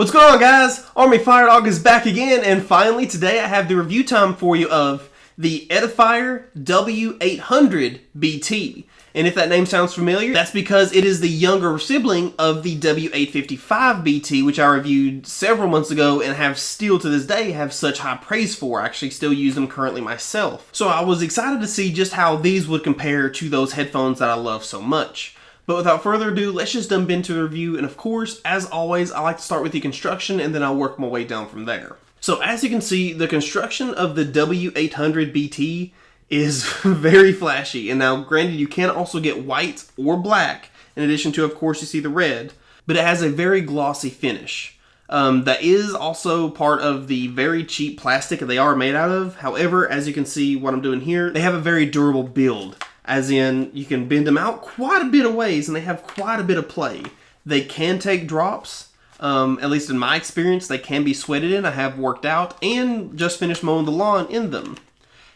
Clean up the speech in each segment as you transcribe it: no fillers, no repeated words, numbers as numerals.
What's going on, guys? Army-Firedawg is back again, and finally today I have the review time for you of the Edifier W800BT. And if that name sounds familiar, that's because it is the younger sibling of the W855BT, which I reviewed several months ago and have still to this day have such high praise for. I actually still use them currently myself. So I was excited to see just how these would compare to those headphones that I love so much. But without further ado, let's just jump into the review. And of course, as always, I like to start with the construction and then I'll work my way down from there. So as you can see, the construction of the W800BT is very flashy. And now, granted, you can also get white or black, in addition to, of course, you see the red. But it has a very glossy finish. That is also part of the very cheap plastic that they are made out of. However, as you can see what I'm doing here, they have a very durable build. As in, you can bend them out quite a bit of ways, and they have quite a bit of play. They can take drops. At least in my experience, they can be sweated in. I have worked out and just finished mowing the lawn in them.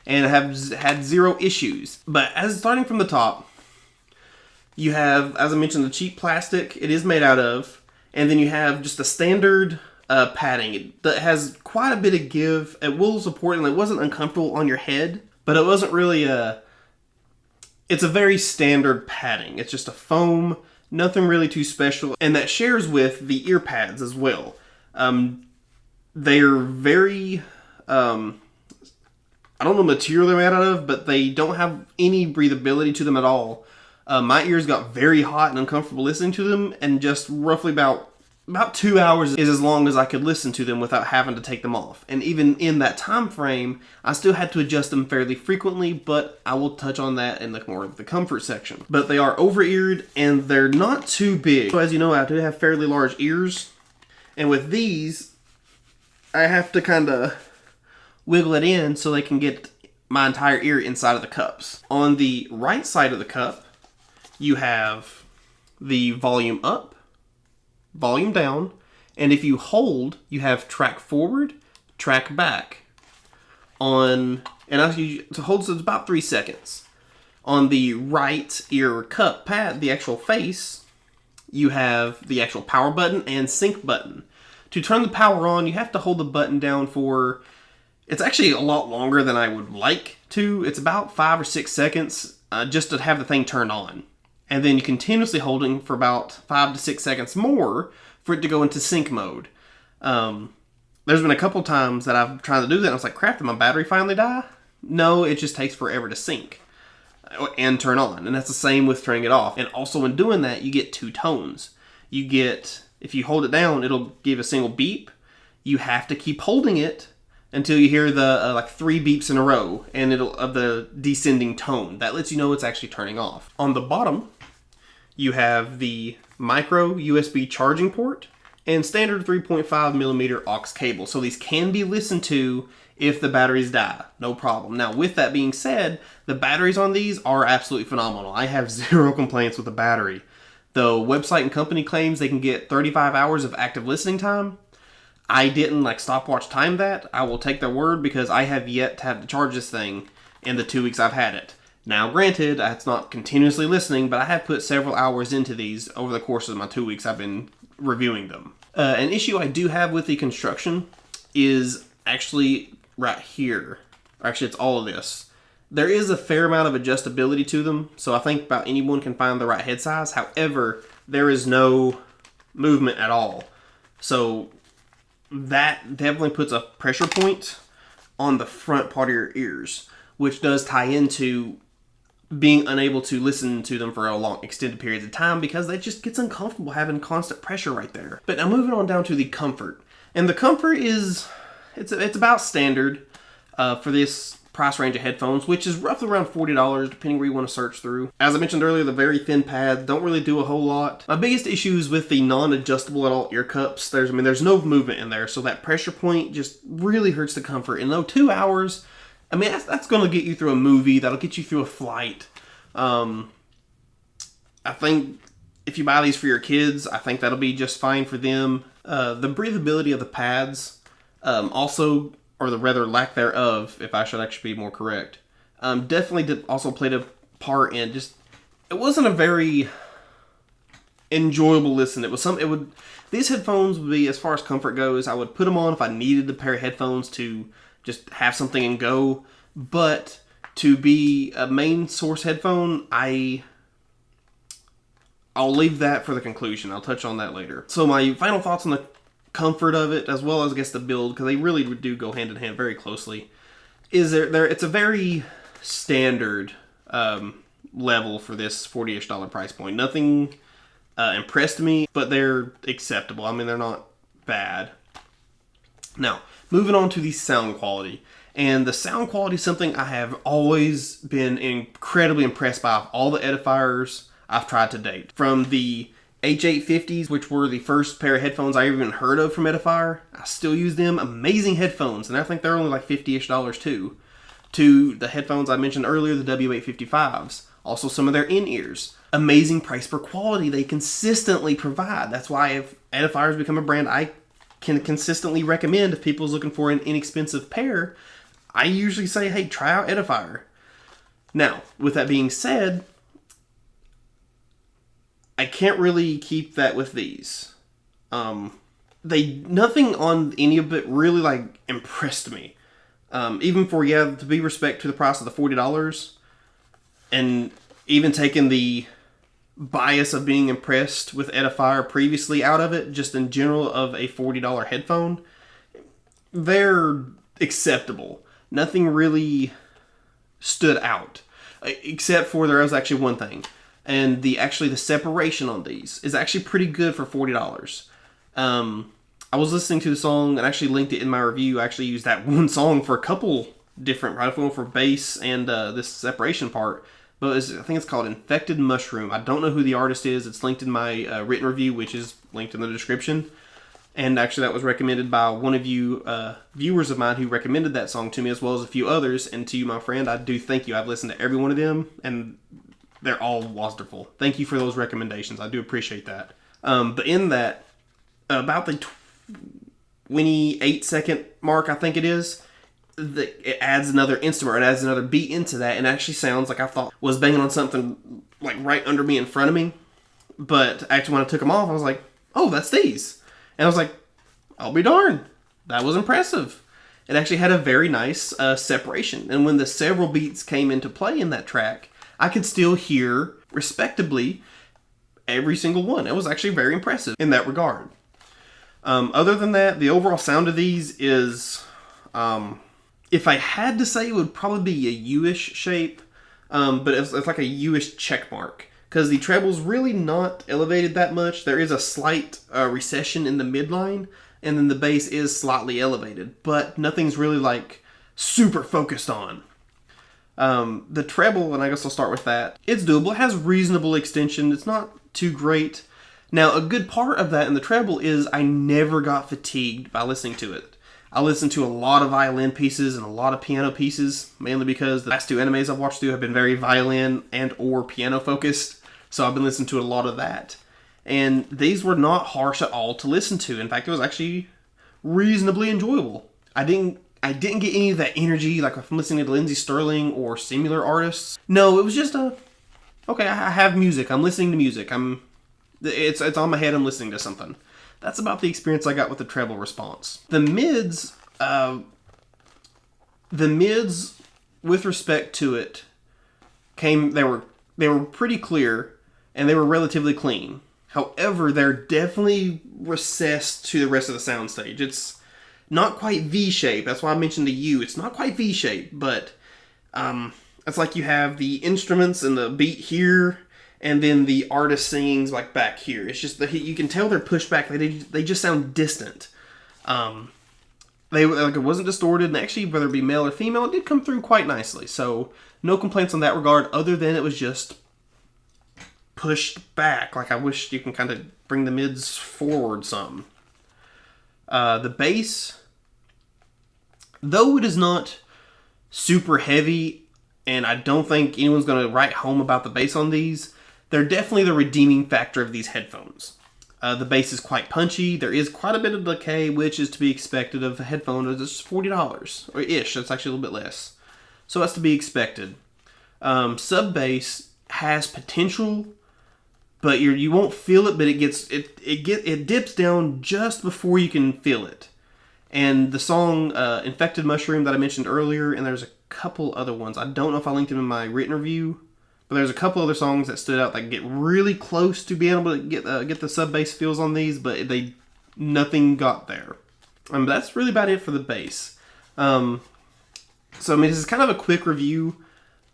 And I have had zero issues. But as starting from the top, you have, as I mentioned, the cheap plastic it is made out of. And then you have just the standard padding that has quite a bit of give. It will support, and it wasn't uncomfortable on your head. But it wasn't really it's a very standard padding. It's just a foam, nothing really too special. And that shares with the ear pads as well. They're very, I don't know the material they're made out of, but they don't have any breathability to them at all. My ears got very hot and uncomfortable listening to them, and just roughly about 2 hours is as long as I could listen to them without having to take them off. And even in that time frame, I still had to adjust them fairly frequently, but I will touch on that in more of the comfort section. But they are over-eared, and they're not too big. So as you know, I do have fairly large ears, and with these, I have to kind of wiggle it in so they can get my entire ear inside of the cups. On the right side of the cup, you have the volume up, volume down, and if you hold, you have track forward, track back. And to hold, so it's about 3 seconds. On the right ear cup pad, the actual face, you have the actual power button and sync button. To turn the power on, you have to hold the button down for, it's actually a lot longer than I would like to. It's about 5 or 6 seconds just to have the thing turn on. And then you continuously holding for about 5 to 6 seconds more for it to go into sync mode. There's been a couple times that I've tried to do that and I was like, crap, did my battery finally die? No, it just takes forever to sync and turn on. And that's the same with turning it off. And also in doing that, you get 2 tones. You get, if you hold it down, it'll give a single beep. You have to keep holding it until you hear the like 3 beeps in a row, and it'll of the descending tone. That lets you know it's actually turning off. On the bottom, you have the micro USB charging port and standard 3.5mm aux cable. So these can be listened to if the batteries die, no problem. Now with that being said, the batteries on these are absolutely phenomenal. I have zero complaints with the battery. The website and company claims they can get 35 hours of active listening time. I didn't stopwatch time that. I will take their word because I have yet to have to charge this thing in the 2 weeks I've had it. Now granted, it's not continuously listening, but I have put several hours into these over the course of my 2 weeks I've been reviewing them. An issue I do have with the construction is actually right here. Or actually, it's all of this. There is a fair amount of adjustability to them, so I think about anyone can find the right head size. However, there is no movement at all. So that definitely puts a pressure point on the front part of your ears, which does tie into being unable to listen to them for a long extended periods of time because that just gets uncomfortable having constant pressure right there. But now moving on down to the comfort. And the comfort is, it's about standard for this price range of headphones, which is roughly around $40 depending where you want to search through. As I mentioned earlier, the very thin pads don't really do a whole lot. My biggest issue is with the non-adjustable at all ear cups. There's no movement in there, so that pressure point just really hurts the comfort. And though 2 hours, I mean, that's going to get you through a movie. That'll get you through a flight. I think if you buy these for your kids, I think that'll be just fine for them. The breathability of the pads also, or the rather lack thereof, if I should actually be more correct, definitely also played a part in just, it wasn't a very enjoyable listen. These headphones would be, as far as comfort goes, I would put them on if I needed a pair of headphones to just have something and go. But to be a main source headphone, I'll leave that for the conclusion. I'll touch on that later. So my final thoughts on the comfort of it, as well as I guess the build, because they really do go hand in hand very closely, is it's a very standard level for this $40-ish price point. Nothing impressed me, but they're acceptable. I mean, they're not bad. Now, moving on to the sound quality. And the sound quality is something I have always been incredibly impressed by all the Edifiers I've tried to date. From the H850s, which were the first pair of headphones I even heard of from Edifier, I still use them. Amazing headphones, and I think they're only like $50-ish too. To the headphones I mentioned earlier, the W855s. Also some of their in-ears. Amazing price per quality they consistently provide. That's why if Edifier has become a brand I can consistently recommend if people's looking for an inexpensive pair, I usually say, hey, try out Edifier. Now, with that being said, I can't really keep that with these. Nothing on any of it really like impressed me. Even for, to be respect to the price of the $40, and even taking the bias of being impressed with Edifier previously out of it, just in general of a $40 headphone, they're acceptable. Nothing really stood out, except for there was actually one thing. And the separation on these is actually pretty good for $40. I was listening to the song and actually linked it in my review. I actually used that one song for a couple different, right, for bass and this separation part. But I think it's called Infected Mushroom. I don't know who the artist is. It's linked in my written review, which is linked in the description. And actually that was recommended by one of you viewers of mine who recommended that song to me, as well as a few others. And to you, my friend, I do thank you. I've listened to every one of them, and they're all wonderful. Thank you for those recommendations. I do appreciate that. But in that, about the 28-second mark, I think it is, it adds another instrument, it adds another beat into that, and it actually sounds like I thought was banging on something like right under me in front of me. But actually when I took them off, I was like, oh, that's these. And I was like, I'll be darned. That was impressive. It actually had a very nice separation. And when the several beats came into play in that track, I could still hear, respectably, every single one. It was actually very impressive in that regard. Other than that, the overall sound of these is, if I had to say, it would probably be a U-ish shape, but it's like a U-ish check mark. Because the treble's really not elevated that much. There is a slight recession in the midline, and then the bass is slightly elevated, but nothing's really like super focused on. The treble, and I guess I'll start with that, it's doable. It has reasonable extension. It's not too great. Now, a good part of that in the treble is I never got fatigued by listening to it. I listened to a lot of violin pieces and a lot of piano pieces, mainly because the last two animes I've watched through have been very violin and or piano focused, so I've been listening to a lot of that. And these were not harsh at all to listen to. In fact, it was actually reasonably enjoyable. I didn't get any of that energy like if I'm listening to Lindsey Sterling or similar artists. No, it was just okay, I have music. I'm listening to music. It's on my head. I'm listening to something. That's about the experience I got with the treble response. The mids, with respect to it, they were pretty clear and they were relatively clean. However, they're definitely recessed to the rest of the soundstage. It's not quite V-shaped. That's why I mentioned the U. It's not quite V-shaped, but it's like you have the instruments and the beat here, and then the artist singing's like back here. It's just you can tell they're pushed back. They just sound distant. It wasn't distorted, and actually, whether it be male or female, it did come through quite nicely. So no complaints on that regard, other than it was just pushed back. Like I wish you can kind of bring the mids forward some. The bass, though it is not super heavy, and I don't think anyone's going to write home about the bass on these, they're definitely the redeeming factor of these headphones. The bass is quite punchy. There is quite a bit of decay, which is to be expected of a headphone that's just $40 or ish. That's actually a little bit less, so that's to be expected. Sub bass has potential, but you won't feel it, but it dips down just before you can feel it. And the song Infected Mushroom that I mentioned earlier, and there's a couple other ones. I don't know if I linked them in my written review, but there's a couple other songs that stood out that get really close to being able to get the sub bass feels on these, but nothing got there. That's really about it for the bass. So I mean, this is kind of a quick review,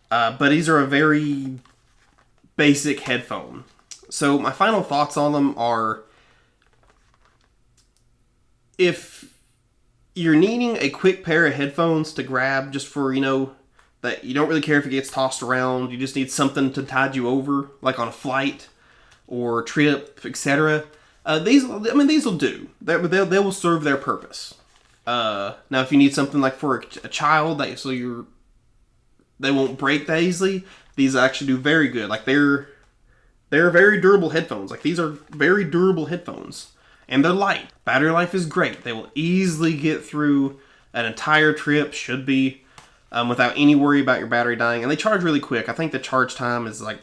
but these are a very basic headphone. So my final thoughts on them are, if you're needing a quick pair of headphones to grab just for, that you don't really care if it gets tossed around, you just need something to tide you over, like on a flight or trip, etc. These will do. They will serve their purpose. Now, if you need something like for a child, they won't break that easily, these actually do very good. Like they're very durable headphones. Like these are very durable headphones. And they're light. Battery life is great. They will easily get through an entire trip, should be, without any worry about your battery dying. And they charge really quick. I think the charge time is like,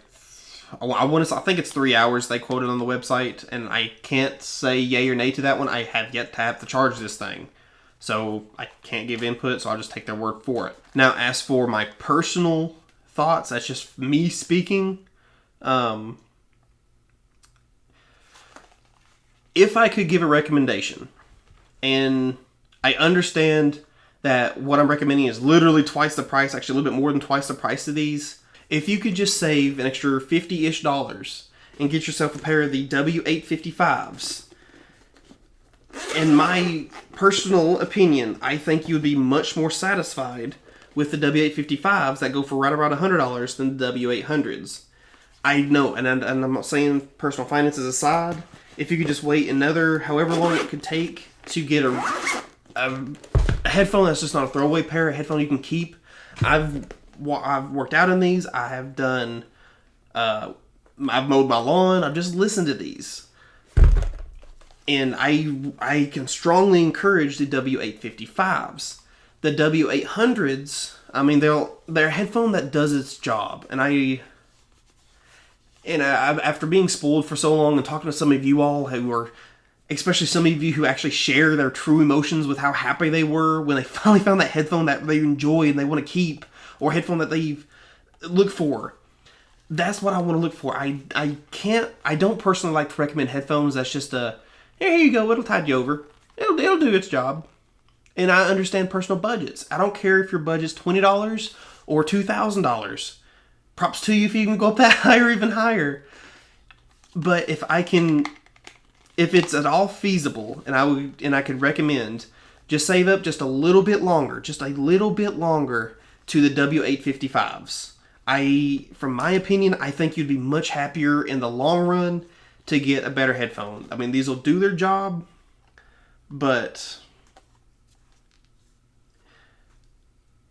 I think it's 3 hours they quoted on the website. And I can't say yay or nay to that one. I have yet to have to charge this thing. So I can't give input, so I'll just take their word for it. Now, as for my personal thoughts, that's just me speaking. If I could give a recommendation, and I understand that what I'm recommending is literally twice the price, actually a little bit more than twice the price of these. If you could just save an extra $50-ish and get yourself a pair of the W855s, in my personal opinion, I think you would be much more satisfied with the W855s that go for right around $100 than the W800s. I know, and I'm not saying personal finances aside, if you could just wait another however long it could take to get a headphone that's just not a throwaway pair, a headphone you can keep. I've worked out in these. I have done. I've mowed my lawn. I've just listened to these, and I can strongly encourage the W855s. The W800s. I mean, they're a headphone that does its job, and after being spoiled for so long and talking to some of you all who are, especially some of you who actually share their true emotions with how happy they were when they finally found that headphone that they enjoy and they want to keep, or a headphone that they look for. That's what I want to look for. I don't personally like to recommend headphones that's just here you go, it'll tide you over. It'll do its job. And I understand personal budgets. I don't care if your budget's $20 or $2,000. Props to you if you can go up that high or even higher. But if it's at all feasible, and I could recommend, just save up just a little bit longer to the W855s. From my opinion, I think you'd be much happier in the long run to get a better headphone. I mean, these will do their job, but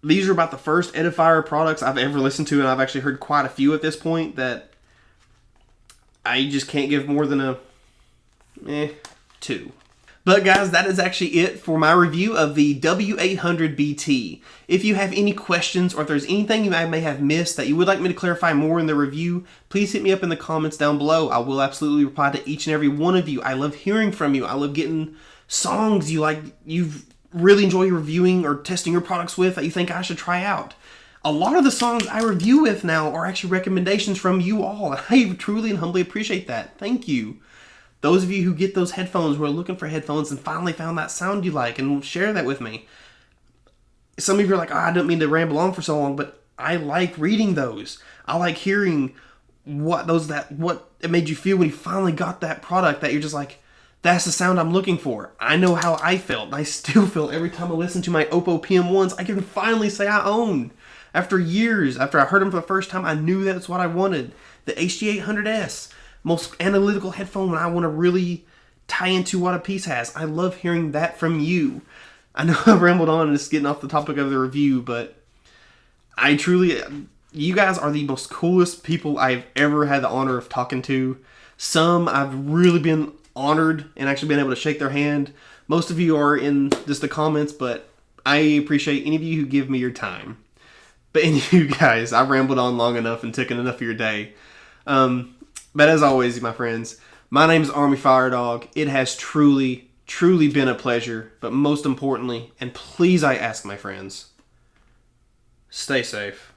these are about the first Edifier products I've ever listened to, and I've actually heard quite a few at this point that I just can't give more than a 2. But guys, that is actually it for my review of the W800BT. If you have any questions, or if there's anything you may have missed that you would like me to clarify more in the review, please hit me up in the comments down below. I will absolutely reply to each and every one of you. I love hearing from you. I love getting songs you've really enjoy reviewing or testing your products with that you think I should try out. A lot of the songs I review with now are actually recommendations from you all, and I truly and humbly appreciate that. Thank you. Those of you who get those headphones, who are looking for headphones and finally found that sound you like, and share that with me. Some of you are like, I don't mean to ramble on for so long, but I like reading those. I like hearing what it made you feel when you finally got that product that you're just like, that's the sound I'm looking for. I know how I felt, and I still feel every time I listen to my Oppo PM1s, I can finally say I own. After years, after I heard them for the first time, I knew that's what I wanted. The HD800S, most analytical headphone when I want to really tie into what a piece has. I love hearing that from you. I know I've rambled on and just getting off the topic of the review, but you guys are the most coolest people I've ever had the honor of talking to. Some I've really been honored and actually been able to shake their hand. Most of you are in just the comments, but I appreciate any of you who give me your time. But any of you guys, I've rambled on long enough and taken enough of your day. But But as always, my friends, my name is Army-Firedawg. It has truly, truly been a pleasure. But most importantly, and please I ask my friends, stay safe.